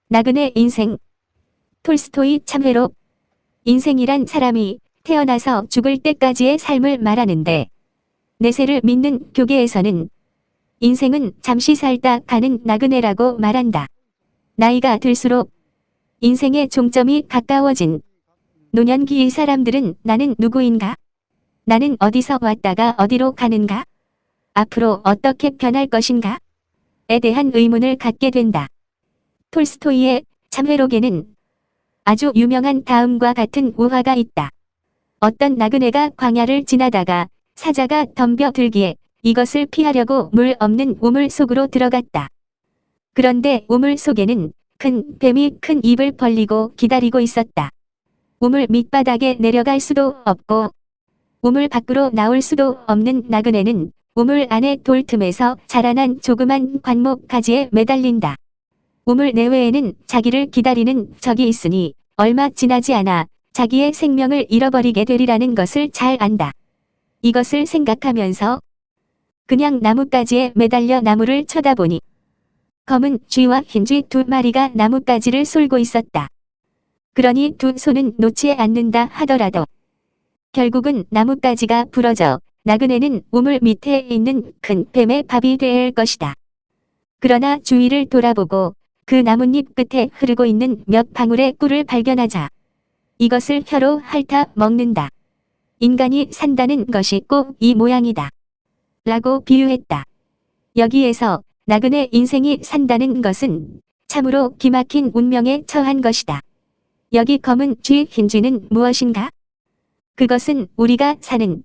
나그네 인생. 톨스토이 참회로. 인생이란 사람이 태어나서 죽을 때까지의 삶을 말하는데, 내세를 믿는 교계에서는 인생은 잠시 살다 가는 나그네라고 말한다. 나이가 들수록 인생의 종점이 가까워진 노년기의 사람들은 나는 누구인가? 나는 어디서 왔다가 어디로 가는가? 앞으로 어떻게 변할 것인가? 에 대한 의문을 갖게 된다. 톨스토이의 참회록에는 아주 유명한 다음과 같은 우화가 있다. 어떤 나그네가 광야를 지나다가 사자가 덤벼들기에 이것을 피하려고 물 없는 우물 속으로 들어갔다. 그런데 우물 속에는 큰 뱀이 큰 입을 벌리고 기다리고 있었다. 우물 밑바닥에 내려갈 수도 없고 우물 밖으로 나올 수도 없는 나그네는 우물 안의 돌 틈에서 자라난 조그만 관목 가지에 매달린다. 우물 내외에는 자기를 기다리는 적이 있으니 얼마 지나지 않아 자기의 생명을 잃어버리게 되리라는 것을 잘 안다. 이것을 생각하면서 그냥 나뭇가지에 매달려 나무를 쳐다보니 검은 쥐와 흰 쥐 두 마리가 나뭇가지를 쏠고 있었다. 그러니 두 손은 놓지 않는다 하더라도 결국은 나뭇가지가 부러져 나그네는 우물 밑에 있는 큰 뱀의 밥이 될 것이다. 그러나 주위를 돌아보고 그 나뭇잎 끝에 흐르고 있는 몇 방울의 꿀을 발견하자 이것을 혀로 핥아 먹는다. 인간이 산다는 것이 꼭 이 모양이다. 라고 비유했다. 여기에서 나그네 인생이 산다는 것은 참으로 기막힌 운명에 처한 것이다. 여기 검은 쥐, 흰 쥐는 무엇인가? 그것은 우리가 사는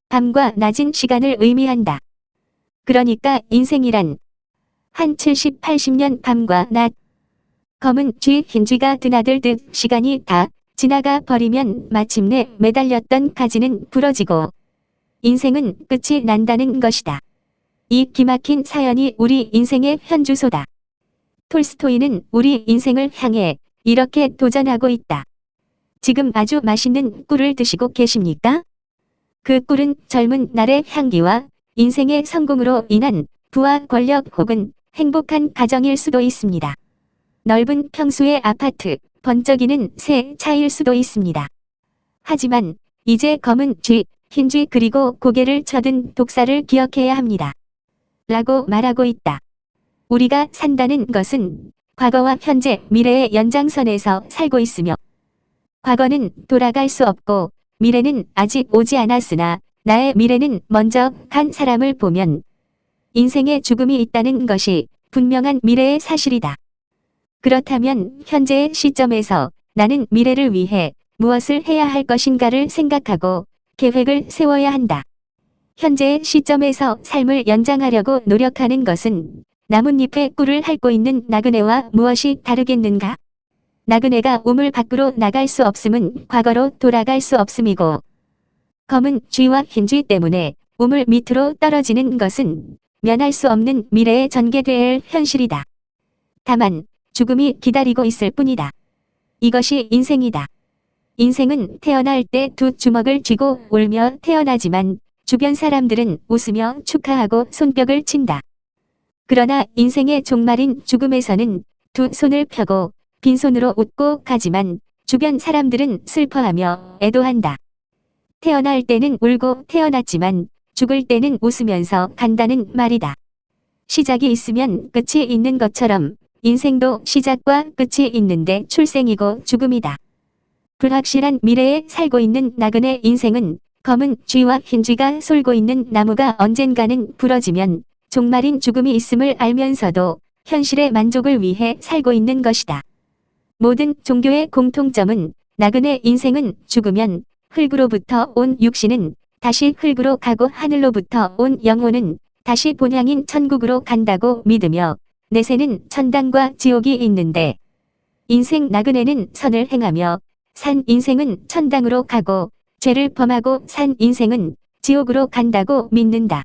밤과 낮은 시간을 의미한다. 그러니까 인생이란 한 70, 80년 밤과 낮. 검은 쥐, 흰 쥐가 드나들듯 시간이 다 지나가 버리면 마침내 매달렸던 가지는 부러지고 인생은 끝이 난다는 것이다. 이 기막힌 사연이 우리 인생의 현주소다. 톨스토이는 우리 인생을 향해 이렇게 도전하고 있다. 지금 아주 맛있는 꿀을 드시고 계십니까? 그 꿀은 젊은 날의 향기와 인생의 성공으로 인한 부와 권력 혹은 행복한 가정일 수도 있습니다. 넓은 평수의 아파트, 번쩍이는 새 차일 수도 있습니다. 하지만 이제 검은 쥐, 흰 쥐 그리고 고개를 쳐든 독사를 기억해야 합니다. 라고 말하고 있다. 우리가 산다는 것은 과거와 현재, 미래의 연장선에서 살고 있으며 과거는 돌아갈 수 없고 미래는 아직 오지 않았으나 나의 미래는 먼저 간 사람을 보면 인생의 죽음이 있다는 것이 분명한 미래의 사실이다. 그렇다면 현재의 시점에서 나는 미래를 위해 무엇을 해야 할 것인가를 생각하고 계획을 세워야 한다. 현재의 시점에서 삶을 연장하려고 노력하는 것은 나뭇잎에 꿀을 핥고 있는 나그네와 무엇이 다르겠는가? 나그네가 우물 밖으로 나갈 수 없음은 과거로 돌아갈 수 없음이고 검은 쥐와 흰 쥐 때문에 우물 밑으로 떨어지는 것은 면할 수 없는 미래에 전개될 현실이다. 다만 죽음이 기다리고 있을 뿐이다. 이것이 인생이다. 인생은 태어날 때 두 주먹을 쥐고 울며 태어나지만 주변 사람들은 웃으며 축하하고 손뼉을 친다. 그러나 인생의 종말인 죽음에서는 두 손을 펴고 빈손으로 웃고 가지만 주변 사람들은 슬퍼하며 애도한다. 태어날 때는 울고 태어났지만 죽을 때는 웃으면서 간다는 말이다. 시작이 있으면 끝이 있는 것처럼 인생도 시작과 끝이 있는데 출생이고 죽음이다. 불확실한 미래에 살고 있는 나그네 인생은 검은 쥐와 흰 쥐가 쏠고 있는 나무가 언젠가는 부러지면 종말인 죽음이 있음을 알면서도 현실의 만족을 위해 살고 있는 것이다. 모든 종교의 공통점은 나그네 인생은 죽으면 흙으로부터 온 육신은 다시 흙으로 가고 하늘로부터 온 영혼은 다시 본향인 천국으로 간다고 믿으며 내세는 천당과 지옥이 있는데 인생 나그네는 선을 행하며 산 인생은 천당으로 가고 죄를 범하고 산 인생은 지옥으로 간다고 믿는다.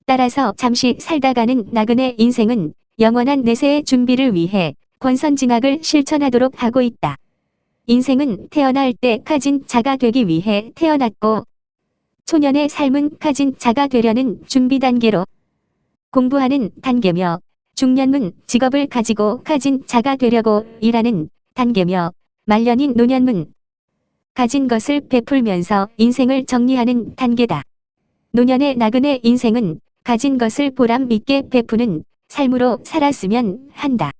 따라서 잠시 살다가는 나그네 인생은 영원한 내세의 준비를 위해 권선징악을 실천하도록 하고 있다. 인생은 태어날 때 가진 자가 되기 위해 태어났고 초년의 삶은 가진 자가 되려는 준비 단계로 공부하는 단계며 중년문 직업을 가지고 가진 자가 되려고 일하는 단계며 말년인 노년문 가진 것을 베풀면서 인생을 정리하는 단계다. 노년의 나그네 인생은 가진 것을 보람 있게 베푸는 삶으로 살았으면 한다.